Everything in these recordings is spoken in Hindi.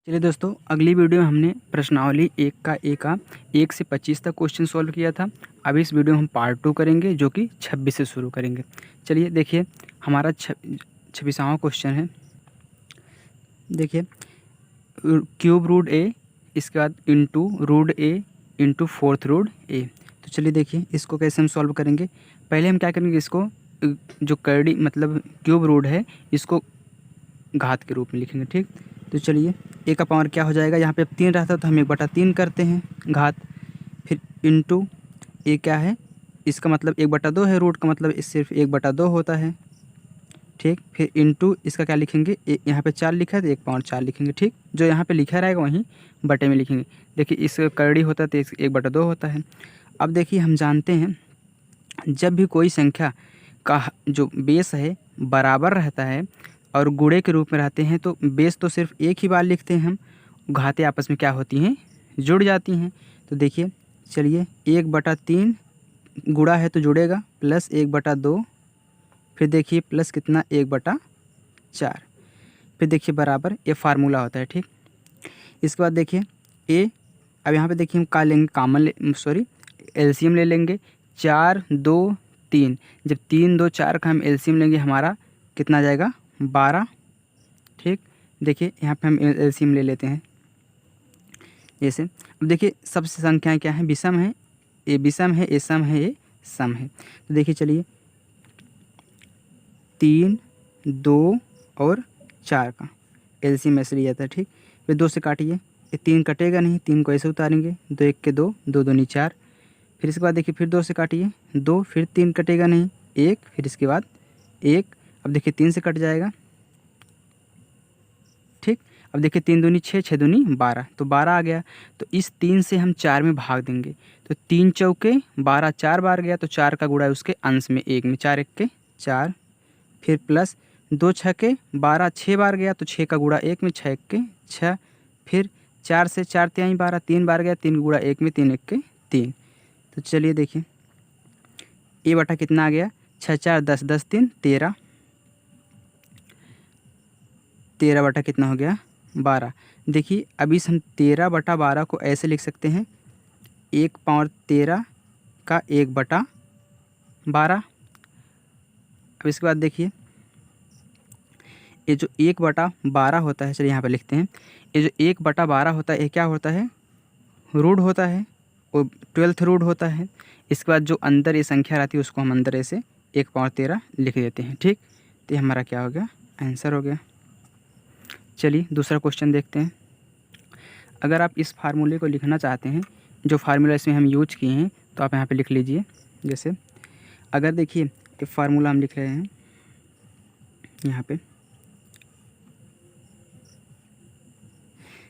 चलिए दोस्तों, अगली वीडियो में हमने प्रश्नावली 1 से 25 तक क्वेश्चन सॉल्व किया था। अभी इस वीडियो में हम पार्ट 2 करेंगे जो कि 26 से शुरू करेंगे। चलिए देखिए, हमारा 26वां क्वेश्चन है। देखिए, क्यूब रूट ए, इसके बाद इंटू रूट ए इंटू फोर्थ रूट ए। तो चलिए देखिए इसको कैसे हम सॉल्व करेंगे। पहले हम क्या करेंगे, इसको जो करड़ी मतलब क्यूब रूट है इसको घात के रूप में लिखेंगे। ठीक, तो चलिए ए का पावर क्या हो जाएगा, यहाँ पे अब 3 रहता तो हम 1/3 करते हैं घात, फिर इंटू ए क्या है, इसका मतलब 1/2 है, रूट का मतलब इस सिर्फ 1/2 होता है। ठीक, फिर इंटू इसका क्या लिखेंगे, यहाँ पे 4 लिखा है तो 1/4 लिखेंगे। ठीक, जो यहाँ पे लिखा रहेगा वहीं बटे में लिखेंगे। देखिए इस करड़ी होता है तो 1/2 होता है। अब देखिए हम जानते हैं जब भी कोई संख्या का जो बेस है बराबर रहता है और गुणे के रूप में रहते हैं तो बेस तो सिर्फ एक ही बार लिखते हैं हम, घातें आपस में क्या होती हैं, जुड़ जाती हैं। तो देखिए चलिए 1/3 गुणा है तो जुड़ेगा, प्लस 1/2, फिर देखिए प्लस कितना 1/4, फिर देखिए बराबर, ये फार्मूला होता है। ठीक, इसके बाद देखिए ए, अब यहाँ पे देखिए हम का लेंगे, एलसीएम ले लेंगे। 4 2 3, जब 3 2 4 का हम एलसीएम लेंगे हमारा कितना आ जाएगा, 12। ठीक, देखिए यहाँ पे हम एलसीएम ले लेते हैं जैसे। अब देखिए सबसे संख्याएं क्या हैं, विषम है, ए विषम है, ए सम है, ए सम है। तो देखिए चलिए 3 2 और 4 का एलसीएम ऐसे लिया जाता है। ठीक, फिर 2 से काटिए, ये 3 कटेगा नहीं, 3 को ऐसे उतारेंगे, 2 1 के 2, 2 2 नहीं 4। फिर इसके बाद देखिए फिर 2 से काटिए, 2, फिर 3 कटेगा नहीं, 1, फिर इसके बाद 1। अब देखिए 3 से कट जाएगा। ठीक, अब देखिए 3 दूनी 6, 6 दूनी 12, तो 12 आ गया। तो इस 3 से हम 4 में भाग देंगे, तो 3 चौके 12, 4 बार गया तो 4 का गुणा है उसके अंश में 1 में, 4 1 के 4, फिर प्लस 2 6 के 12, 6 बार गया तो 6 का गुणा 1 में, 6 1 के 6, फिर 4 से 4 तिहाई 12, 3 बार गया, 3 गुणा 1 में, 3 1 के 3। तो चलिए देखिए ए बटा कितना आ गया, 6 4 10, 10 3 13, 13 बटा कितना हो गया, 12। देखिए अभी हम 13/12 को ऐसे लिख सकते हैं, 1/13 का 1/12। अब इसके बाद देखिए ये जो 1/12 होता है, चलिए यहाँ पर लिखते हैं, ये जो 1/12 होता है ये क्या होता है, रूट होता है, वो 12th रूट होता है। इसके बाद जो अंदर ये संख्या रहती है उसको हम अंदर ऐसे 1/13 लिख देते हैं। ठीक, तो ये हमारा क्या हो गया, आंसर हो गया। चलिए दूसरा क्वेश्चन देखते हैं। अगर आप इस फार्मूले को लिखना चाहते हैं, जो फार्मूला इसमें हम यूज किए हैं, तो आप यहाँ पे लिख लीजिए। जैसे अगर देखिए ये फार्मूला हम लिख रहे हैं यहाँ पे,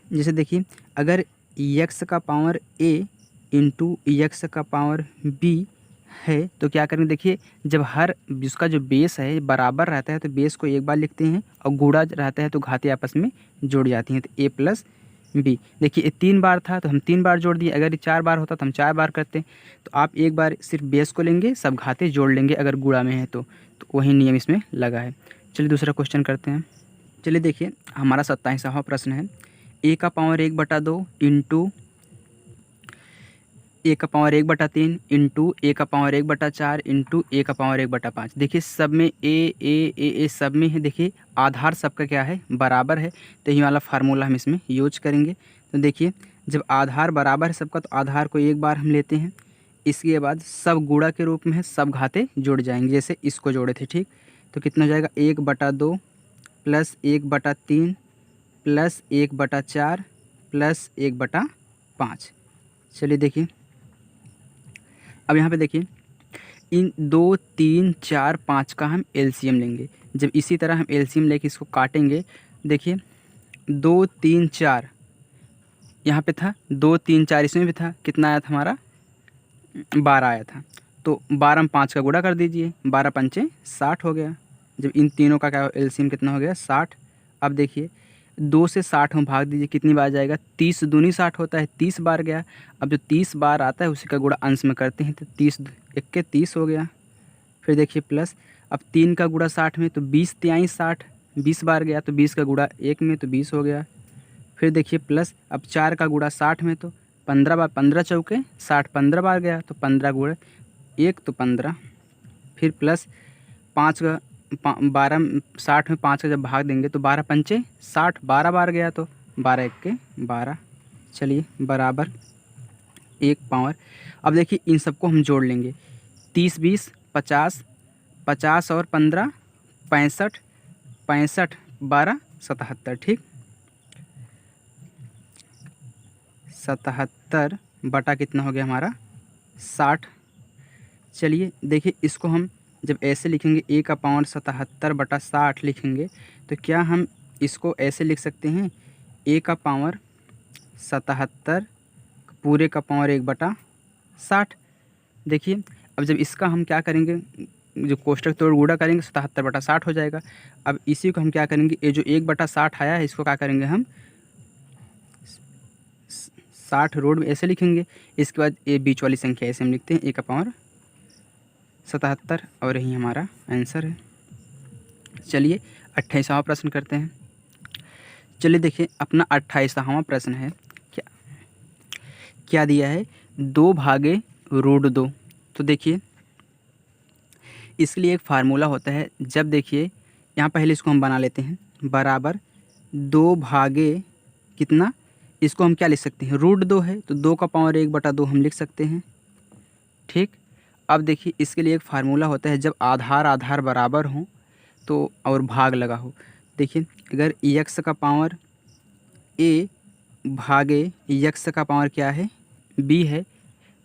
जैसे देखिए अगर x का पावर a इंटू x का पावर b है तो क्या करेंगे, देखिए जब हर उसका जो बेस है बराबर रहता है तो बेस को एक बार लिखते हैं और गुणा रहता है तो घातें आपस में जुड़ जाती हैं, तो a प्लस बी। देखिए ये 3 बार था तो हम 3 बार जोड़ दिए, अगर ये 4 बार होता तो हम 4 बार करते। तो आप एक बार सिर्फ बेस को लेंगे, सब घातें जोड़ लेंगे अगर गुणा में है तो वही नियम इसमें लगा है। चलिए दूसरा क्वेश्चन करते हैं। चलिए देखिए हमारा 27वां प्रश्न है, ए का पावर 1/2 इंटू ए का पावर 1/3 इंटू ए का पावर 1/4 इंटू ए का पावर 1/5। देखिए सब में ए सब में है। देखिए आधार सबका क्या है, बराबर है, तो यही वाला फार्मूला हम इसमें यूज करेंगे। तो देखिए जब आधार बराबर है सबका तो आधार को एक बार हम लेते हैं, इसके बाद सब गुणा के रूप में है, सब घाते जुड़ जाएंगे जैसे इसको जोड़े थे। ठीक, तो कितना हो जाएगा, 1/2 प्लस 1/3 प्लस 1/4 प्लस 1/5। चलिए देखिए अब यहाँ पे देखिए इन 2 3 4 5 का हम एलसीएम लेंगे। जब इसी तरह हम एलसीएम लेके इसको काटेंगे, देखिए 2 3 4 यहाँ पे था, 2 3 4 इसमें भी था, कितना आया था हमारा, 12 आया था। तो 12 में 5 का गुणा कर दीजिए, 12 पंचे 60 हो गया। जब इन तीनों का क्या एलसीएम कितना हो गया, 60। अब देखिए 2 से 60 में भाग दीजिए, कितनी बार जाएगा, 30 दूनी 60 होता है, 30 बार गया। अब जो 30 बार आता है उसी का गुणा अंश में करते हैं, तो 30 1 के 30 हो गया। फिर देखिए प्लस, अब 3 का गुणा 60 में, तो 20 तिहाई 60, 20 बार गया तो 20 का गुणा 1 में, तो 20 हो गया। फिर देखिए प्लस, अब 4 का गुणा 60 में, तो 15 बार 15 चौके 60, 15 बार गया तो 15 गुणा 1 तो 15। फिर प्लस 5 का 12, 60 में 5 का जब भाग देंगे तो 12 पंचे 60, 12 बार गया तो 12 एक के 12। चलिए बराबर 1 पावर। अब देखिए इन सबको हम जोड़ लेंगे, 30 20 50, 50 और 15 65, 65 12 77। ठीक, 77 बटा कितना हो गया हमारा 60। चलिए देखिए इसको हम जब ऐसे लिखेंगे, a का पावर 77 बटा 60 लिखेंगे, तो क्या हम इसको ऐसे लिख सकते हैं, a का पावर 77 पूरे का पावर 1 बटा 60। देखिए अब जब इसका हम क्या करेंगे, जो कोष्टक तोड़ गुणा करेंगे 77 बटा 60 हो जाएगा। अब इसी को हम क्या करेंगे, ये जो 1 बटा 60 आया है इसको क्या करेंगे हम 60 रोड में ऐसे लिखेंगे। इसके बाद ये बीच वाली संख्या ऐसे हम लिखते हैं, a का पावर 77, और यही हमारा आंसर है। चलिए 28वां प्रश्न करते हैं। चलिए देखिए अपना 28वां प्रश्न है, क्या क्या दिया है, 2 भागे रूट 2। तो देखिए इसके लिए एक फार्मूला होता है, जब देखिए यहाँ पहले इसको हम बना लेते हैं, बराबर 2 भागे कितना, इसको हम क्या लिख सकते हैं, रूट 2 है तो 2 का पावर 1 बटा 2 हम लिख सकते हैं। ठीक, अब देखिए इसके लिए एक फार्मूला होता है, जब आधार आधार बराबर हो तो और भाग लगा हो। देखिए अगर यक्स का पावर a भागे यक्स का पावर क्या है b है,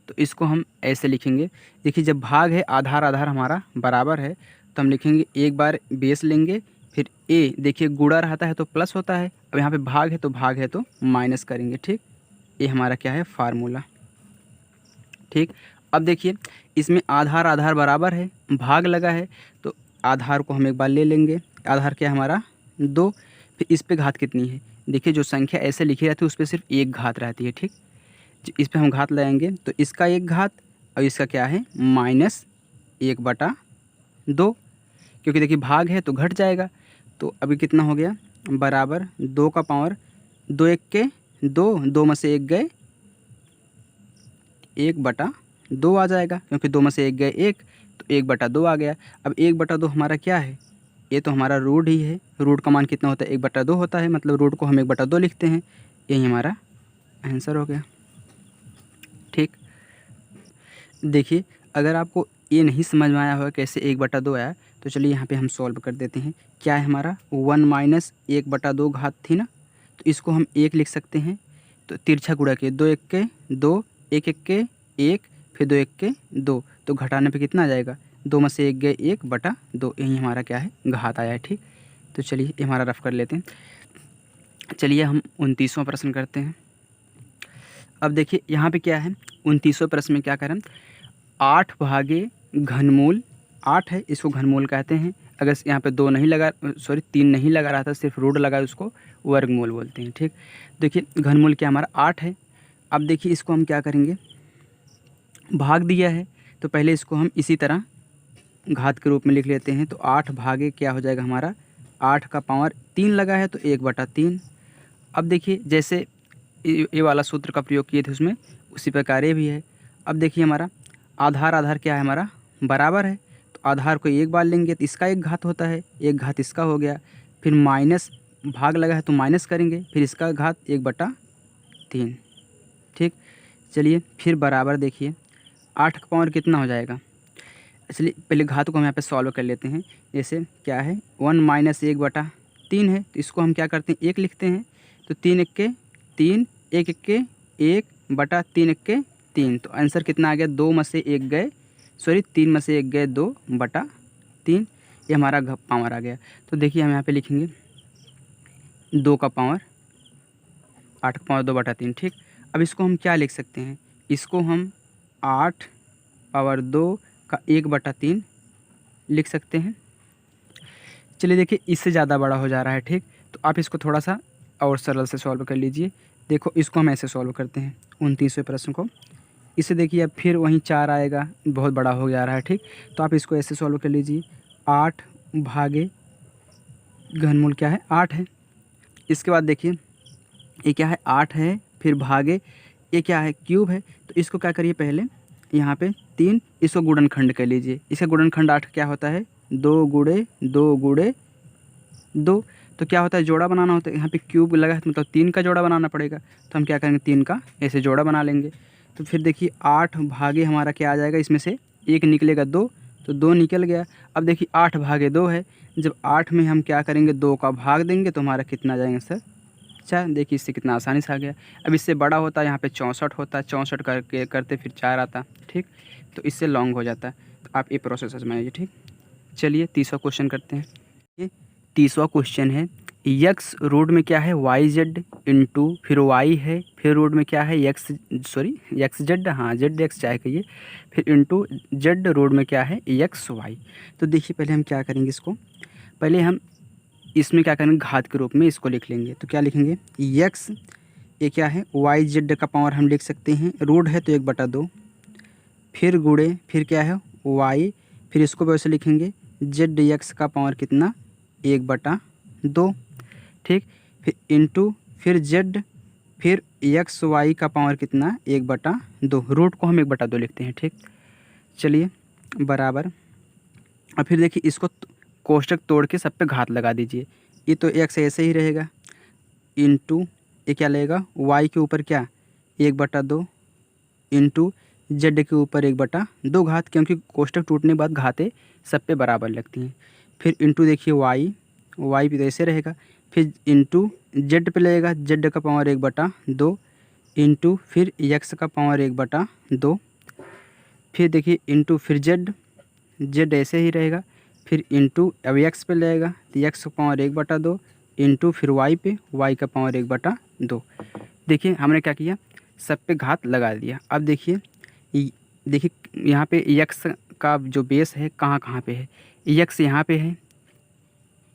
तो इसको हम ऐसे लिखेंगे। देखिए जब भाग है, आधार आधार हमारा बराबर है, तो हम लिखेंगे एक बार बेस लेंगे, फिर a देखिए गुणा रहता है तो प्लस होता है, अब यहाँ पे भाग है तो माइनस करेंगे। ठीक, ये हमारा क्या है फार्मूला। ठीक, अब देखिए इसमें आधार आधार बराबर है, भाग लगा है, तो आधार को हम एक बार ले लेंगे, आधार क्या है हमारा 2। फिर इस पे घात कितनी है, देखिए जो संख्या ऐसे लिखी रहती है उस पर सिर्फ एक घात रहती है। ठीक, इस पे हम घात लगाएंगे तो इसका एक घात और इसका क्या है -1 बटा 2, क्योंकि देखिए भाग है तो घट जाएगा। तो अभी कितना हो गया, बराबर 2 का पावर 2 एक के 2, 2 में से 1 गए 1 बटा 2 आ जाएगा, क्योंकि 2 में से 1 गए 1, तो 1 बटा 2 आ गया। अब 1 बटा 2 हमारा क्या है, ये तो हमारा रूट ही है, रूट का मान कितना होता है 1 बटा 2 होता है, मतलब रूट को हम 1 बटा 2 लिखते हैं, यही हमारा आंसर हो गया। ठीक, देखिए अगर आपको ये नहीं समझ में आया होगा कैसे 1 बटा 2 आया, तो चलिए यहाँ पे हम सॉल्व कर देते हैं। क्या है हमारा 1 माइनस 1 बटा 2 घात थी ना, तो इसको हम 1 लिख सकते हैं, तो तिरछा गुणा के 2 एक के 2, 1 एक के 1, फिर 2 एक के 2, तो घटाने पे कितना आ जाएगा, 2 में से 1 गए 1 बटा 2, यही हमारा क्या है घात आया है। ठीक, तो चलिए ये हमारा रफ कर लेते हैं। चलिए हम 29वां प्रश्न करते हैं। अब देखिए यहाँ पे क्या है, 29वें प्रश्न में क्या करें, 8 भागे घनमूल 8 है, इसको घनमूल कहते हैं। अगर यहाँ पे 2 नहीं लगा, सॉरी 3 नहीं लगा रहा था, सिर्फ रूट लगा है, उसको वर्गमूल बोलते हैं। ठीक, देखिए घनमूल क्या हमारा 8 है। अब देखिए इसको हम क्या करेंगे, भाग दिया है तो पहले इसको हम इसी तरह घात के रूप में लिख लेते हैं। तो 8 भागे क्या हो जाएगा हमारा, 8 का पावर 3 लगा है तो 1 बटा 3। अब देखिए जैसे ये वाला सूत्र का प्रयोग किए थे उसमें, उसी प्रकार ये भी है। अब देखिए हमारा आधार आधार क्या है हमारा बराबर है, तो आधार को एक बार लेंगे तो इसका एक घात होता है, एक घात इसका हो गया, फिर माइनस भाग लगा है तो माइनस करेंगे, फिर इसका घात 1 बटा 3। ठीक, चलिए फिर बराबर देखिए 8 का पावर कितना हो जाएगा, इसलिए पहले घात को हम यहाँ पे सॉल्व कर लेते हैं। जैसे क्या है 1 माइनस 1 बटा 3 है, तो इसको हम क्या करते हैं 1 लिखते हैं, तो 3 एक के 3, 1 एक के 1 बटा 3 एक के 3, तो आंसर कितना आ गया, 2 में से 1 गए, सॉरी 3 में से 1 गए 2 बटा 3, ये हमारा पावर आ गया। तो देखिए हम यहाँ पे लिखेंगे 2 का पावर 8 का पावर 2 बटा 3। ठीक, अब इसको हम क्या लिख सकते हैं, इसको हम 8 पावर 2 का 1 बटा 3 लिख सकते हैं। चलिए देखिए इससे ज़्यादा बड़ा हो जा रहा है। ठीक, तो आप इसको थोड़ा सा और सरल से सॉल्व कर लीजिए। देखो इसको हम ऐसे सॉल्व करते हैं 29वें प्रश्न को, इससे देखिए अब फिर वहीं 4 आएगा, बहुत बड़ा हो जा रहा है। ठीक, तो आप इसको ऐसे सॉल्व कर लीजिए, 8 भागे घनमूल क्या है 8 है। इसके बाद देखिए ये क्या है 8 है, फिर भागे ये क्या है क्यूब है। तो इसको क्या करिए पहले यहाँ पे 3 इसको गुणनखंड कर लीजिए। इसका गुणनखंड 8 क्या होता है 2 गुणे 2 गुणे 2। तो क्या होता है जोड़ा बनाना होता है, यहाँ पे क्यूब लगा है तो मतलब 3 का जोड़ा बनाना पड़ेगा। तो हम क्या करेंगे 3 का ऐसे जोड़ा बना लेंगे। तो फिर देखिए 8 भागे हमारा क्या आ जाएगा, इसमें से 1 निकलेगा 2, तो 2 निकल गया। अब देखिए 8 भागे 2 है, जब 8 में हम क्या करेंगे 2 का भाग देंगे तो हमारा कितना जाएगा सर 4। देखिए इससे कितना आसानी से आ गया। अब इससे बड़ा होता है यहाँ पे 64 होता है, 64 करके करते फिर 4 आता, ठीक। तो इससे लॉन्ग हो जाता है। तो आप ये प्रोसेस समझिए, ठीक। चलिए 30वां क्वेश्चन करते हैं। ये 30वां क्वेश्चन है यक्स रोड में क्या है वाई जेड इंटू फिर वाई है, फिर रोड में क्या है यक्स जेड, हाँ जेड एक्स चाहे कहिए, फिर इंटू जेड रोड में क्या है यक्स वाई। तो देखिए पहले हम क्या करेंगे, इसको पहले हम इसमें क्या करेंगे घात के रूप में इसको लिख लेंगे। तो क्या लिखेंगे यक्स ये क्या है वाई जेड का पावर हम लिख सकते हैं, रोड है तो 1/2, फिर गुणे फिर क्या है वाई, फिर इसको वैसे लिखेंगे जेड एक्स का पावर कितना 1/2, ठीक। फिर इंटू फिर जेड फिर एक्स वाई का पावर कितना 1/2, रूट को हम 1/2 लिखते हैं, ठीक। चलिए बराबर। और फिर देखिए इसको कोष्टक तोड़ के सब पे घात लगा दीजिए। ये तो एक्स ऐसे ही रहेगा इंटू ये क्या लगेगा वाई के ऊपर क्या 1/2 इंटू जेड के ऊपर 1/2 घात, क्योंकि कोष्टक टूटने के बाद घातें सब पे बराबर लगती हैं। फिर इंटू देखिए वाई भी तो ऐसे रहेगा, फिर इंटू जेड पे लगेगा जेड का पावर 1/2 इंटू फिर एक्स का पावर 1/2, फिर देखिए इंटू फिर जेड ऐसे ही रहेगा, फिर इंटू अब एक्स पे लगेगा तो एक्स का पावर 1/2 इंटू फिर वाई पे वाई का पावर 1/2। देखिए हमने क्या किया सब पे घात लगा दिया। अब देखिए यहाँ पे एक्स का जो बेस है कहाँ कहाँ पे है, एक्स यहाँ पे है,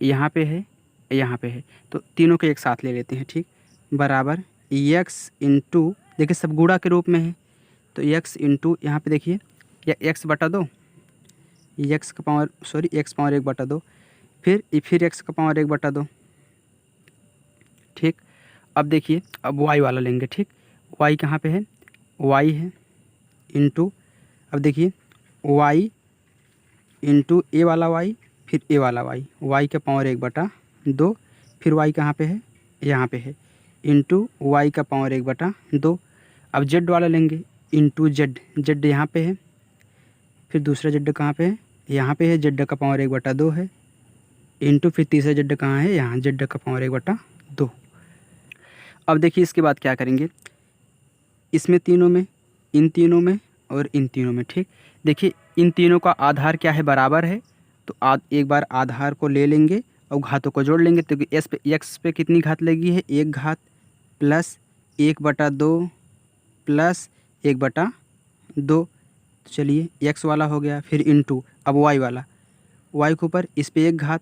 यहाँ पे है, यहाँ पे है, तो तीनों के एक साथ ले लेते हैं, ठीक। बराबर एक्स इंटू देखिए सब गुणा के रूप में है, तो एक्स इंटू यहाँ पे देखिए x/2 एक्स का पावर एक्स पावर 1/2, फिर एक्स का पावर 1/2, ठीक। अब देखिए अब वाई वाला लेंगे, ठीक। वाई कहाँ पे है वाई है इंटू अब देखिए वाई इंटू ए वाला वाई फिर ए वाला वाई का पावर 1/2, फिर वाई कहाँ पे है यहाँ पे है इंटू वाई का पावर 1/2। अब जेड वाला लेंगे इंटू जेड यहाँ पे है, फिर दूसरा जेड कहाँ पे है यहाँ पे है, जेड का पावर 1/2 है इंटू फिर तीसरा जेड कहाँ है यहाँ जेड का पावर 1/2। अब देखिए इसके बाद क्या करेंगे इसमें तीनों में इन तीनों में और इन तीनों में, ठीक। देखिए इन तीनों का आधार क्या है बराबर है, तो एक बार आधार को ले लेंगे और घातों को जोड़ लेंगे। तो एक्स पे कितनी घात लगी है 1 घात प्लस 1/2 प्लस 1/2। चलिए एक्स वाला हो गया, फिर इंटू अब वाई वाला, वाई के ऊपर इस पे 1 घात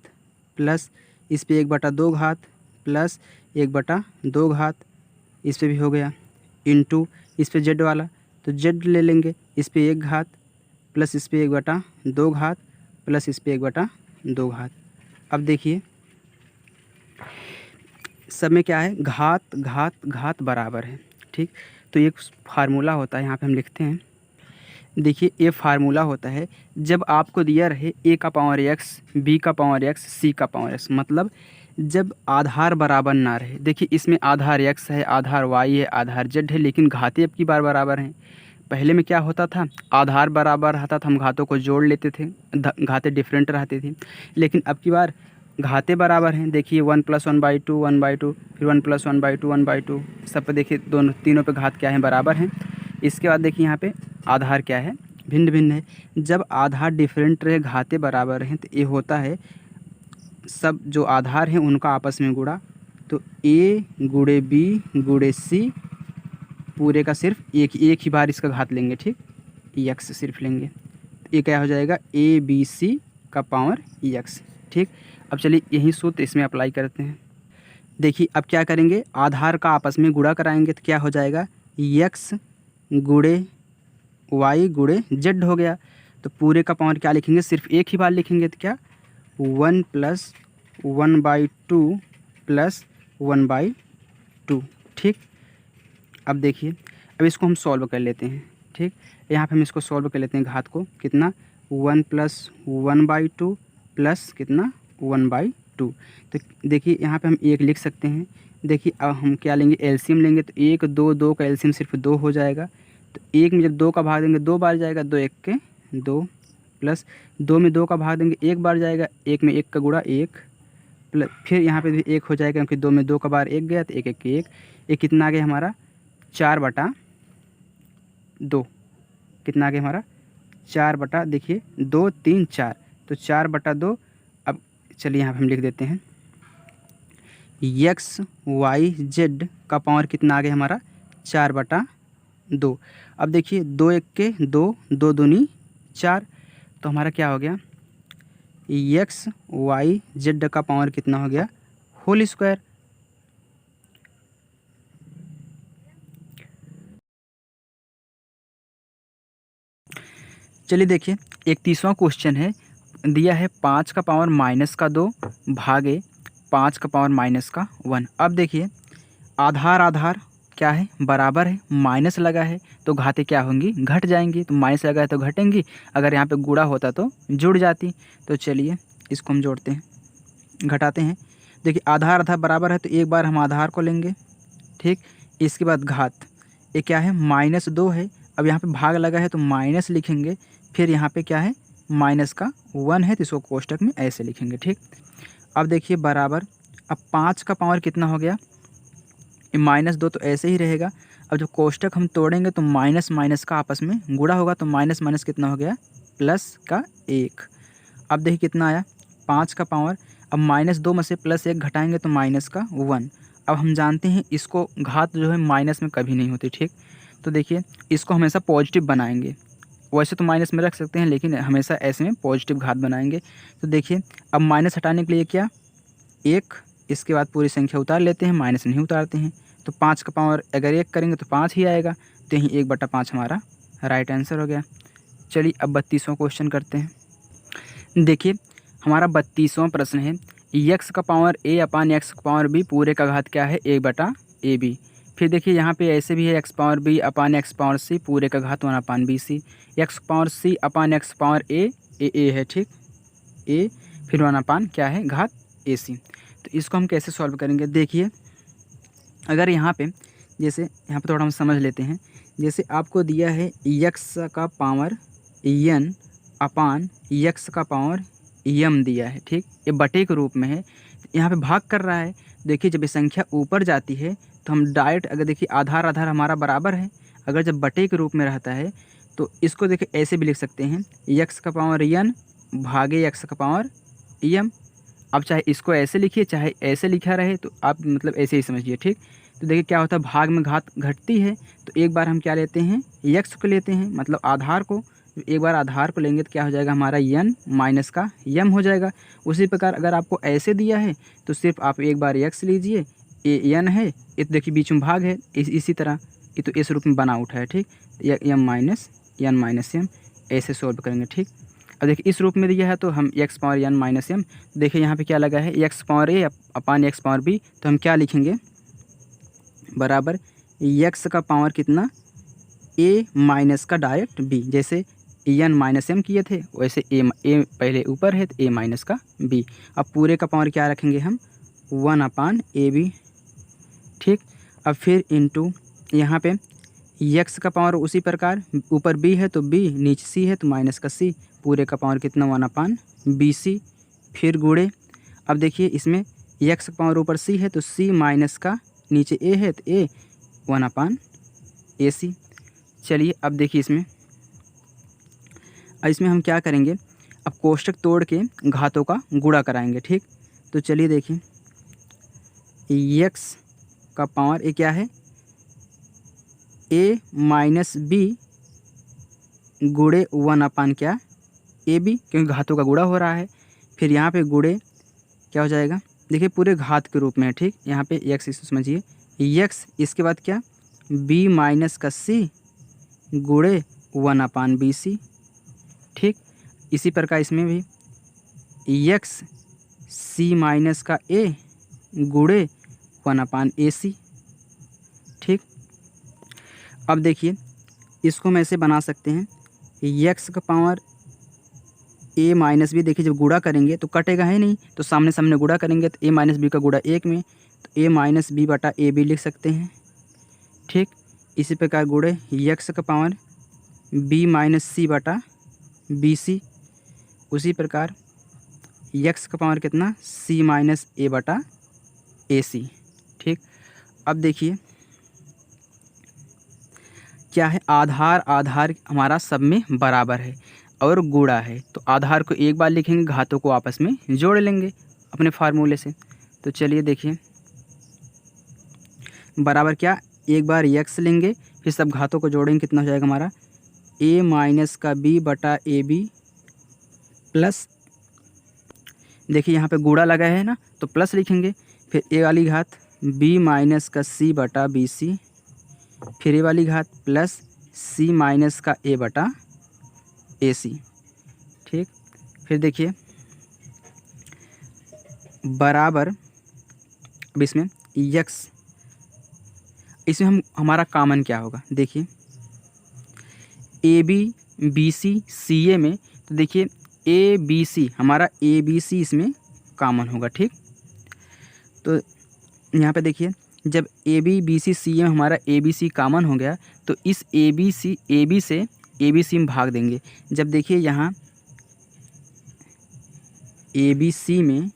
प्लस इस पे 1/2 घात प्लस 1/2 घात, इस पे भी हो गया इंटू इस पे जेड वाला, तो जेड ले लेंगे इस पे 1 घात प्लस इस पे 1/2 घात प्लस इस पे 1/2 घात। अब देखिए सब में क्या है घात घात घात बराबर है, ठीक। तो एक फार्मूला होता है यहाँ पे हम लिखते हैं, देखिए ये फार्मूला होता है जब आपको दिया रहे ए का पावर एक्स बी का पावर एक्स सी का पावर एक्स, मतलब जब आधार बराबर ना रहे। देखिए इसमें आधार एक्स है आधार वाई है आधार जेड है, लेकिन घातें अब की बार बराबर हैं। पहले में क्या होता था आधार बराबर रहता था हम घातों को जोड़ लेते थे, घातें डिफरेंट रहती थी, लेकिन अब की बार घातें बराबर हैं। देखिए 1 + 1/2 1/2 फिर 1 + 1/2 1/2, सब पे देखिए दोनों तीनों पे घात क्या है बराबर हैं। इसके बाद देखिए यहाँ पे आधार क्या है भिन्न भिन्न है। जब आधार डिफरेंट रहे घातें बराबर हैं तो ये होता है सब जो आधार हैं उनका आपस में गुणा, तो a गुणे b गुणे c पूरे का सिर्फ एक ही बार इसका घात लेंगे, ठीक। एक्स सिर्फ लेंगे, ये क्या हो जाएगा ABC का पावर एक्स, ठीक। अब चलिए यही सूत्र इसमें अप्लाई करते हैं। देखिए अब क्या करेंगे आधार का आपस में गुणा कराएंगे तो क्या हो जाएगा एक्स गुणे वाई गुणे जेड हो गया। तो पूरे का पावर क्या लिखेंगे सिर्फ एक ही बार लिखेंगे, तो क्या 1 + 1/2 + 1/2, ठीक। अब देखिए, अब इसको हम सॉल्व कर लेते हैं। ठीक, यहाँ पे हम इसको सॉल्व कर लेते हैं। घात को कितना 1 + 1/2 प्लस कितना 1/2। तो देखिए यहाँ पे हम 1 लिख सकते हैं। देखिए अब हम क्या लेंगे, एलसीएम लेंगे तो 1 2 2 का एलसीएम सिर्फ 2 हो जाएगा। तो 1 में जब 2 का भाग देंगे 2 बार जाएगा, 2 1 के 2 प्लस 2 में 2 का भाग देंगे 1 बार जाएगा, 1 में 1 का गुणा 1 प्लस फिर यहाँ पे भी 1 हो जाएगा क्योंकि 2 में 2 का बार 1 गया तो 1 1 के 1। ये कितना आ गया हमारा 4/2। कितना आ गया हमारा 4 देखिए 2 3 4, तो 4/2। अब चलिए यहाँ पे हम लिख देते हैं एक्स वाई जेड का पावर कितना आ गया हमारा 4/2। अब देखिए 2 1 के 2, 2 दूनी 4, तो हमारा क्या हो गया एक्स वाई जेड का पावर कितना हो गया होल स्क्वायर। चलिए देखिए 31वां क्वेश्चन है, दिया है 5 का पावर -2 भागे 5 का पावर -1। अब देखिए आधार आधार क्या है बराबर है, माइनस लगा है तो घातें क्या होंगी घट जाएंगी, तो माइनस लगा है तो घटेंगी, अगर यहाँ पे गुणा होता तो जुड़ जाती। तो चलिए इसको हम जोड़ते हैं, घटाते हैं। देखिए आधार आधार बराबर है तो एक बार हम आधार को लेंगे। ठीक, इसके बाद घात, ये क्या है -2 है। अब यहाँ पे भाग लगा है तो माइनस लिखेंगे, फिर यहाँ पे क्या है माइनस का 1 है तो इसको कोष्टक में ऐसे लिखेंगे। ठीक, अब देखिए बराबर, अब 5 का पावर कितना हो गया -2 तो ऐसे ही रहेगा। अब जब कोष्टक हम तोड़ेंगे तो माइनस माइनस का आपस में गुणा होगा, तो माइनस माइनस कितना हो गया +1। अब देखिए कितना आया 5 का पावर, अब -2 में से +1 घटाएंगे तो -1। अब हम जानते हैं इसको घात जो है माइनस में कभी नहीं होती। ठीक, तो देखिए इसको हमेशा पॉजिटिव बनाएंगे, वैसे तो माइनस में रख सकते हैं लेकिन हमेशा ऐसे में पॉजिटिव घात बनाएंगे। तो देखिए अब माइनस हटाने के लिए क्या 1, इसके बाद पूरी संख्या उतार लेते हैं, माइनस नहीं उतारते हैं। तो 5 का पावर अगर 1 करेंगे तो 5 ही आएगा, तो यहीं 1/5 हमारा राइट आंसर हो गया। चलिए अब 32वां क्वेश्चन करते हैं। देखिए हमारा 32वां प्रश्न है, एक्स का पावर a/x का पावर b पूरे का घात क्या है a/ab। फिर देखिए यहाँ पे ऐसे भी है x power b/x power c पूरे का घात 1/bc। x power c/x power a है। ठीक, a फिर 1 क्या है घात ac। तो इसको हम कैसे सॉल्व करेंगे, देखिए अगर यहाँ पे जैसे यहाँ पे थोड़ा हम समझ लेते हैं। जैसे आपको दिया है x का पावर n/x का पावर m दिया है। ठीक, ये बटे के रूप में है, यहाँ पे भाग कर रहा है। देखिए जब ये संख्या ऊपर जाती है तो हम डायरेक्ट, अगर देखिए आधार आधार हमारा बराबर है, अगर जब बटे के रूप में रहता है तो इसको देखिए ऐसे भी लिख सकते हैं x का पावर n भागे x का पावर m। अब चाहे इसको ऐसे लिखिए चाहे ऐसे लिखा रहे तो आप मतलब ऐसे ही समझिए। ठीक, तो देखिए क्या होता है भाग में घात घटती है, तो एक बार हम क्या लेते हैं x को लेते हैं, मतलब आधार को। एक बार आधार को लेंगे तो क्या हो जाएगा हमारा n माइनस का m हो जाएगा। उसी प्रकार अगर आपको ऐसे दिया है तो सिर्फ आप एक बार x लीजिए, ये n है, ये तो देखिए बीच में भाग है, इसी तरह ये तो इस रूप में बना उठा है। ठीक, m-n-m ऐसे सॉल्व करेंगे। ठीक, अब देखिए इस रूप में दिया है तो हम x पावर n-m, देखिए यहाँ पे क्या लगा है x power a/x power b, तो हम क्या लिखेंगे बराबर x का पावर कितना a माइनस का डायरेक्ट b। जैसे n-m किए थे वैसे a पहले ऊपर है तो a माइनस का b। अब पूरे का पावर क्या रखेंगे हम 1/ab। ठीक, अब फिर इंटू यहाँ पे x का पावर उसी प्रकार ऊपर b है तो b, नीचे c है तो माइनस का c, पूरे का पावर कितना 1/bc। फिर गुणे, अब देखिए इसमें x का पावर ऊपर c है तो c माइनस का नीचे a है तो a 1/ac। चलिए अब देखिए इसमें हम क्या करेंगे, अब कोष्टक तोड़ के घातों का गुणा कराएंगे। ठीक, तो चलिए देखिए x का पावर ये क्या है a माइनस b गुणे 1 क्या ab, क्योंकि घातों का गुणा हो रहा है। फिर यहाँ पे गुणे क्या हो जाएगा, देखिए पूरे घात के रूप में है। ठीक, यहाँ पे x इसको समझिए x, इसके बाद क्या b माइनस का c गुणे 1/bc। ठीक, इसी प्रकार इसमें भी x c माइनस का a गुणे 1/ac। ठीक। अब देखिए इसको हम ऐसे बना सकते हैं, एक्स का पावर ए माइनस बी। देखिए जब गुणा करेंगे तो कटेगा है नहीं, तो सामने सामने गुणा करेंगे तो ए माइनस बी का गुणा 1 में, तो ए माइनस बी बटा ए बी लिख सकते हैं। ठीक। इसी प्रकार गुणे एक्स का पावर बी माइनस सी बटा बी सी। उसी प्रकार एक्स का पावर कितना, सी माइनस ए बटा ए सी। ठीक। अब देखिए क्या है, आधार आधार हमारा सब में बराबर है और गुणा है, तो आधार को एक बार लिखेंगे, घातों को आपस में जोड़ लेंगे अपने फार्मूले से। तो चलिए देखिए बराबर क्या, एक बार एक्स लेंगे फिर सब घातों को जोड़ेंगे, कितना हो जाएगा हमारा ए माइनस का बी बटा ए बी प्लस, देखिए यहाँ पे गुणा लगा है ना तो प्लस लिखेंगे, फिर ए वाली घात बी माइनस का सी बटा बी सी, फिर ए वाली घात प्लस सी माइनस का ए बटा ए सी। ठीक। फिर देखिए बराबर, अब इसमें यक्स, इसमें हम हमारा कॉमन क्या होगा, देखिए ए बी बी सी सी ए में, तो देखिए ए बी सी हमारा ए बी सी इसमें कॉमन होगा। ठीक। तो यहाँ पे देखिए जब ए बी बी सी सी में हमारा ए बी सी कॉमन हो गया, तो इस ए बी से ए बी सी में भाग देंगे। जब देखिए यहाँ ए बी सी में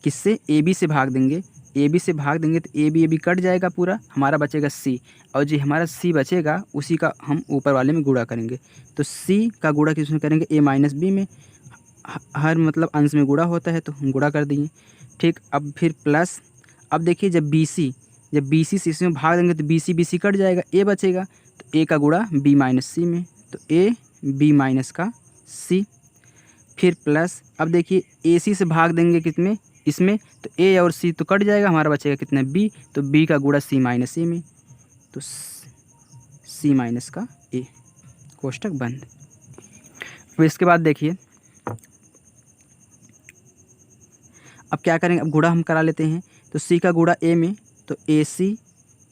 किससे, ए बी से भाग देंगे, ए बी से भाग देंगे तो ए बी कट जाएगा पूरा, हमारा बचेगा सी, और जो हमारा सी बचेगा उसी का हम ऊपर वाले में गुणा करेंगे। तो सी का गुणा किस में करेंगे, ए माइनस बी में, हर मतलब अंश में गुणा होता है तो हम गुणा कर दिए। ठीक। अब फिर प्लस, अब देखिए जब बी सी से इसमें भाग देंगे तो बी सी कट जाएगा, ए बचेगा, तो ए का गुणा बी माइनस सी में, तो ए बी माइनस का सी। फिर प्लस, अब देखिए ए सी से भाग देंगे कितने, इसमें, तो ए और सी तो कट जाएगा, हमारा बचेगा कितना बी, तो बी का गुणा सी माइनस ए में, तो सी माइनस का ए, कोष्टक बंद। अब इसके बाद देखिए अब क्या करेंगे, अब गुणा हम करा लेते हैं, तो सी का गुणा ए में तो ए सी,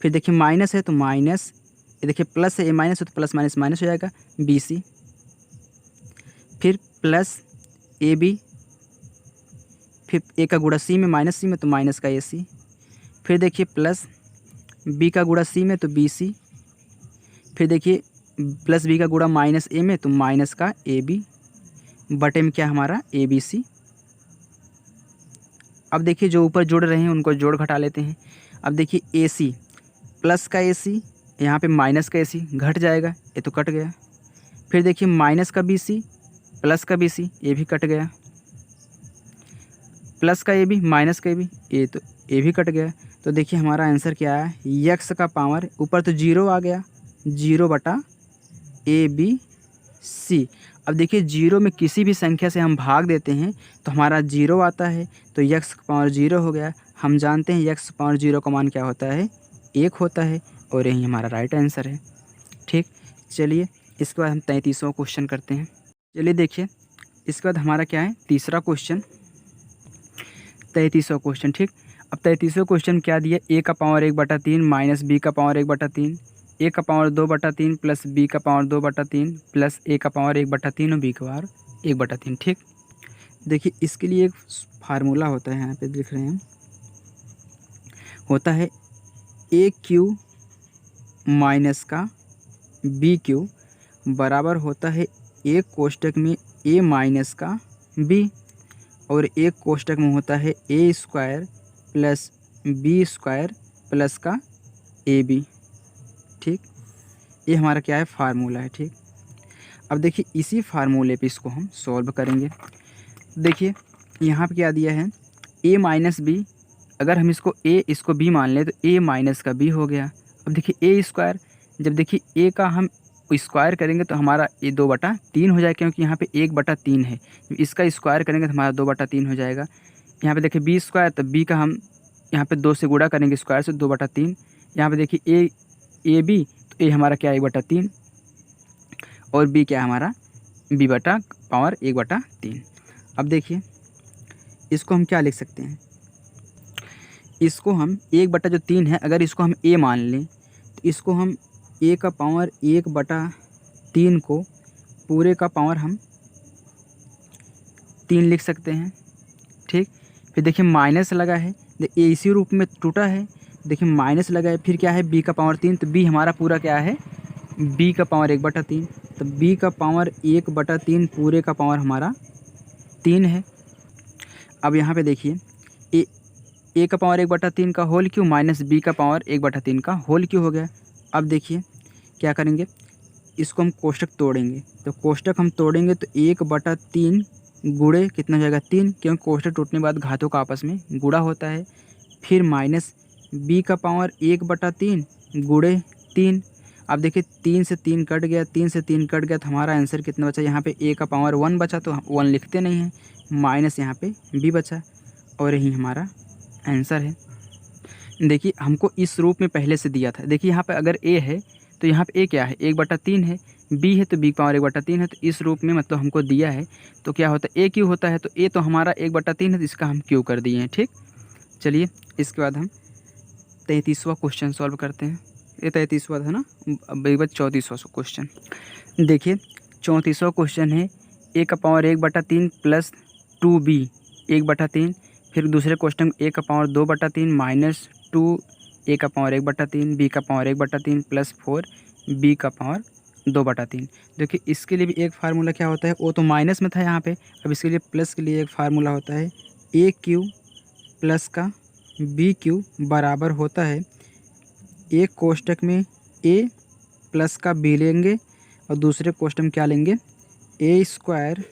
फिर देखिए माइनस है तो माइनस, ये देखिए प्लस है, ए माइनस है तो प्लस माइनस माइनस हो जाएगा बी सी, फिर प्लस ए बी, फिर ए का गुणा सी में माइनस सी में तो माइनस का ए सी, फिर देखिए प्लस बी का गुणा सी में तो बी सी, फिर देखिए प्लस बी का गुणा माइनस ए में तो माइनस का ए बी, बटे में क्या हमारा ए बी सी। अब देखिए जो ऊपर जुड़ रहे हैं उनको जोड़ घटा लेते हैं। अब देखिए ए सी प्लस का ए सी, यहाँ पर माइनस का ए सी घट जाएगा, ये तो कट गया। फिर देखिए माइनस का बी सी प्लस का बी सी, ये भी कट गया, प्लस का ए बी माइनस का ए बी, ये तो ए भी कट गया। तो देखिए हमारा आंसर क्या है, एक्स का पावर ऊपर तो जीरो आ गया, 0 बटा ए बी सी। अब देखिए जीरो में किसी भी संख्या से हम भाग देते हैं तो हमारा जीरो आता है, तो एक्स का पावर 0 हो गया। हम जानते हैं एक्स पावर 0 का मान क्या होता है, 1 होता है, और यही हमारा राइट आंसर है। ठीक। चलिए इसके बाद हम 33वां क्वेश्चन करते हैं। चलिए देखिए इसके बाद हमारा क्या है, तीसरा क्वेश्चन, 33वां क्वेश्चन। ठीक। अब 33वां क्वेश्चन क्या दिया, ए का पावर 1/3 माइनस बी का पावर 1/3, ए का पावर 2/3 प्लस बी का पावर 2/3 प्लस ए का पावर 1/3 और बी का पावर 1/3। ठीक। देखिए इसके लिए एक फार्मूला होता है, यहाँ पे लिख रहे हैं, होता है ए क्यू माइनस का बी क्यू बराबर होता है एक कोष्टक में ए माइनस का बी, और एक कोष्टक में होता है A square plus B square plus का ए बी। ठीक। ये हमारा क्या है, फार्मूला है। ठीक। अब देखिए इसी फार्मूले पे इसको हम सॉल्व करेंगे। देखिए यहाँ पे क्या दिया है, ए माइनस बी, अगर हम इसको ए इसको बी मान लें तो ए माइनस का बी हो गया। अब देखिए ए स्क्वायर, जब देखिए ए का हम स्क्वायर करेंगे तो हमारा ये 2/3 हो जाएगा, क्योंकि यहाँ पे 1/3 है, इसका स्क्वायर करेंगे तो हमारा 2/3 हो जाएगा। यहाँ पे देखिए बी स्क्वायर, तो बी का हम यहाँ पे 2 से गुणा करेंगे स्क्वायर से, 2/3। यहाँ पे देखिए ए बी, तो ए हमारा क्या है 1/3, और बी क्या है हमारा बी बटा पावर 1/3। अब देखिए इसको हम क्या लिख सकते हैं, इसको हम 1/3 है, अगर इसको हम ए मान लें तो इसको हम a का पावर 1/3 को पूरे का पावर हम 3 लिख सकते हैं। ठीक, फिर देखिए माइनस लगा है, ए इसी रूप में टूटा है, देखिए माइनस लगा है, फिर क्या है b का पावर 3, तो b हमारा पूरा क्या है b का पावर 1/3, तो b का पावर 1/3 पूरे का पावर हमारा 3 है। अब यहाँ पे देखिए ए का पावर 1/3 का होल क्यों माइनस b का पावर 1/3 का होल क्यों हो गया। अब देखिए क्या करेंगे, इसको हम कोष्टक तोड़ेंगे, तो कोष्टक हम तोड़ेंगे तो 1/3 गुणे कितना हो जाएगा 3, क्योंकि कोष्टक टूटने के बाद घातों का आपस में गुणा होता है। फिर माइनस b का पावर 1/3 गुणे 3। अब देखिए 3 से 3 कट गया, 3 से 3 कट गया, तो हमारा आंसर कितना बचा, यहाँ पे a का पावर 1 बचा, तो 1 लिखते नहीं हैं, माइनस यहाँ पे b बचा, और यही हमारा आंसर है। देखिए हमको इस रूप में पहले से दिया था, देखिए यहाँ पे अगर a है तो यहाँ पे a क्या है 1/3 है, b है तो b पावर 1/3 है, तो इस रूप में मतलब हमको दिया है, तो क्या होता है a क्यों होता है, तो a तो हमारा 1/3 है, तो इसका हम क्यों कर दिए हैं। ठीक, चलिए इसके बाद हम 33वां क्वेश्चन सॉल्व करते हैं। ये 33वां था ना, अब एक बार 34वां क्वेश्चन देखिए। 34वां क्वेश्चन है a का पावर 1/3 प्लस 2b 1/3, फिर दूसरे क्वेश्चन a का पावर 2/3 माइनस 2 a का पावर 1/3 b का पावर 1/3 प्लस 4 b का पावर 2/3। देखिए इसके लिए भी एक फार्मूला क्या होता है, वो तो माइनस में था यहाँ पे, अब इसके लिए प्लस के लिए एक फार्मूला होता है ए क्यू प्लस का बी क्यू बराबर होता है, एक कोष्टक में a प्लस का b लेंगे और दूसरे कोष्टक में क्या लेंगे a²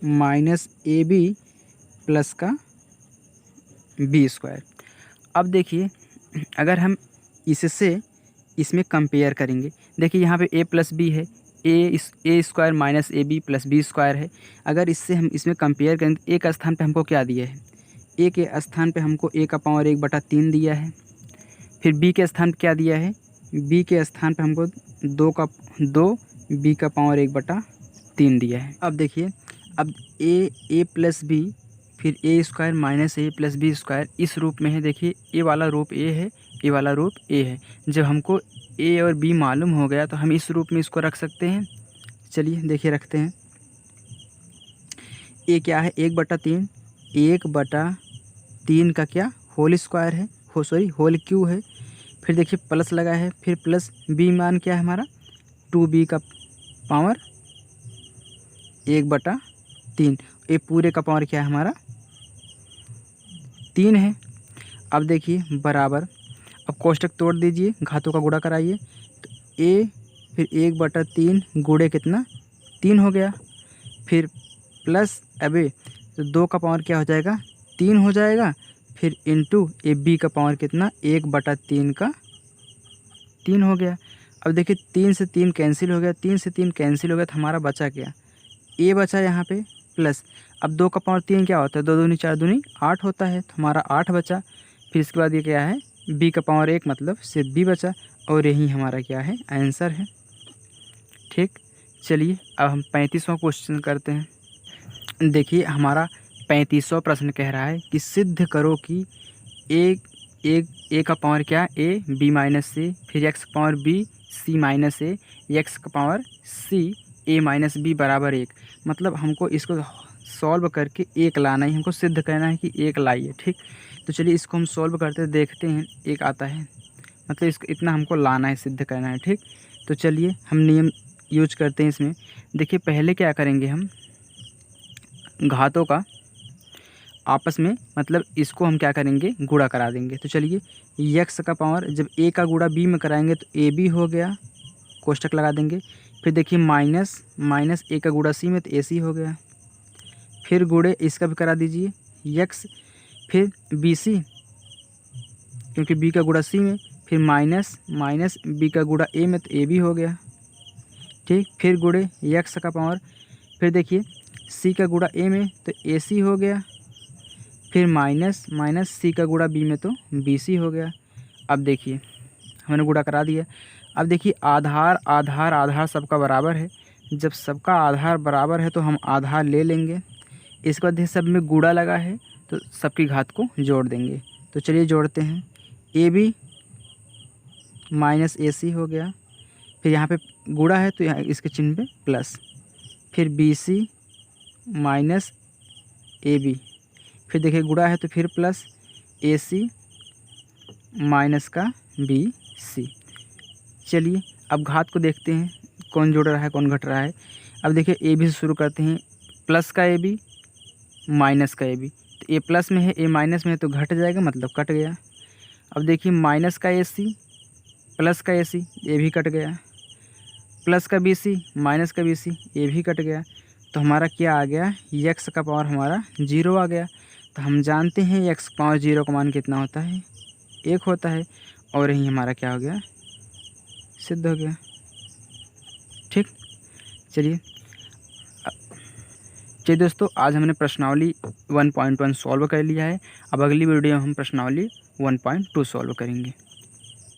माइनस ab प्लस का b²। अब देखिए अगर हम इससे इसमें कंपेयर करेंगे, देखिए यहाँ पे a प्लस बी है, a² minus ab plus b² है। अगर इससे हम इसमें कंपेयर करें तो a का स्थान पे हमको क्या दिया है, a के स्थान पे हमको a का पावर 1/3 दिया है, फिर b के स्थान पे क्या दिया है, b के स्थान पे हमको 2 b का पावर 1/3 दिया है। अब देखिए अब a प्लस b फिर a² minus a plus b², इस रूप में है, देखिए a वाला रूप a है, a वाला रूप a है। जब हमको a और b मालूम हो गया तो हम इस रूप में इसको रख सकते हैं। चलिए देखिए रखते हैं, a क्या है 1/3, 1/3 का क्या होल स्क्वायर है, होल क्यू है, फिर देखिए प्लस लगा है, फिर प्लस b मान क्या है हमारा 2b का पावर 1/3, ये पूरे का पावर क्या है हमारा 3 है। अब देखिए बराबर, अब कोष्टक तोड़ दीजिए, घातों का गुणा कराइए, तो a फिर 1/3 गुणे कितना 3 हो गया, फिर प्लस अबे तो 2 का पावर क्या हो जाएगा 3 हो जाएगा, फिर इंटू ए b का पावर कितना 1/3 का 3 हो गया। अब देखिए 3 से 3 कैंसिल हो गया, 3 से 3 कैंसिल हो गया, तो हमारा बचा क्या a बचा यहाँ पे प्लस, अब 2 का पावर 3 क्या होता है 2 दूनी 4 दूनी 8 होता है, तो हमारा 8 बचा, फिर इसके बाद ये क्या है b का पावर 1 मतलब सिर्फ b बचा, और यही हमारा क्या है आंसर है। ठीक, चलिए अब हम 35वां क्वेश्चन करते हैं। देखिए हमारा 35वां प्रश्न कह रहा है कि सिद्ध करो कि a का पावर क्या a b माइनस c, फिर x का power b c minus a, x का power c a minus b बराबर 1। मतलब हमको इसको सॉल्व करके 1 लाना है, हमको सिद्ध करना है कि 1 लाइए। ठीक, तो चलिए इसको हम सॉल्व करते देखते हैं 1 आता है, मतलब इसको इतना हमको लाना है, सिद्ध करना है। ठीक, तो चलिए हम नियम यूज करते हैं इसमें। देखिए पहले क्या करेंगे, हम घातों का आपस में मतलब इसको हम क्या करेंगे गुणा करा देंगे। तो चलिए x का पावर जब a का गुणा b में कराएंगे तो ए बी हो गया, कोष्टक लगा देंगे, फिर देखिए माइनस a का गुणा c में तो ac हो गया, फिर गुणे इसका भी करा दीजिए x, फिर bc क्योंकि b का गुणा c में, फिर माइनस b का गुणा a में तो a भी हो गया। ठीक, फिर गुणे x का पावर, फिर देखिए c का गुणा a में तो ac हो गया, फिर माइनस c का गुणा b में तो bc हो गया। अब देखिए हमने गुणा करा दिया। अब देखिए आधार सबका बराबर है, जब सबका आधार बराबर है तो हम आधार ले लेंगे। इसके बाद सब में गुणा लगा है तो सबकी घात को जोड़ देंगे। तो चलिए जोड़ते हैं, ए बी माइनस AC हो गया, फिर यहाँ पे गुणा है तो यहाँ इसके चिन्ह पे प्लस, फिर BC माइनस AB, फिर देखिए गुणा है तो फिर प्लस AC माइनस का BC। चलिए अब घात को देखते हैं, कौन जुड़ रहा है कौन घट रहा है। अब देखिए AB से शुरू करते हैं, प्लस का AB माइनस का AB, तो A प्लस में है A माइनस में है तो घट जाएगा, मतलब कट गया। अब देखिए माइनस का AC प्लस का AC, ये भी कट गया, प्लस का BC माइनस का BC, ये भी कट गया। तो हमारा क्या आ गया, x का पावर हमारा 0 आ गया। तो हम जानते हैं x पावर 0 का मान कितना होता है, 1 होता है, और यही हमारा क्या हो गया, सिद्ध हो गया। ठीक, चलिए दोस्तों, आज हमने प्रश्नावली 1.1 सॉल्व कर लिया है। अब अगली वीडियो में हम प्रश्नावली 1.2 सॉल्व करेंगे।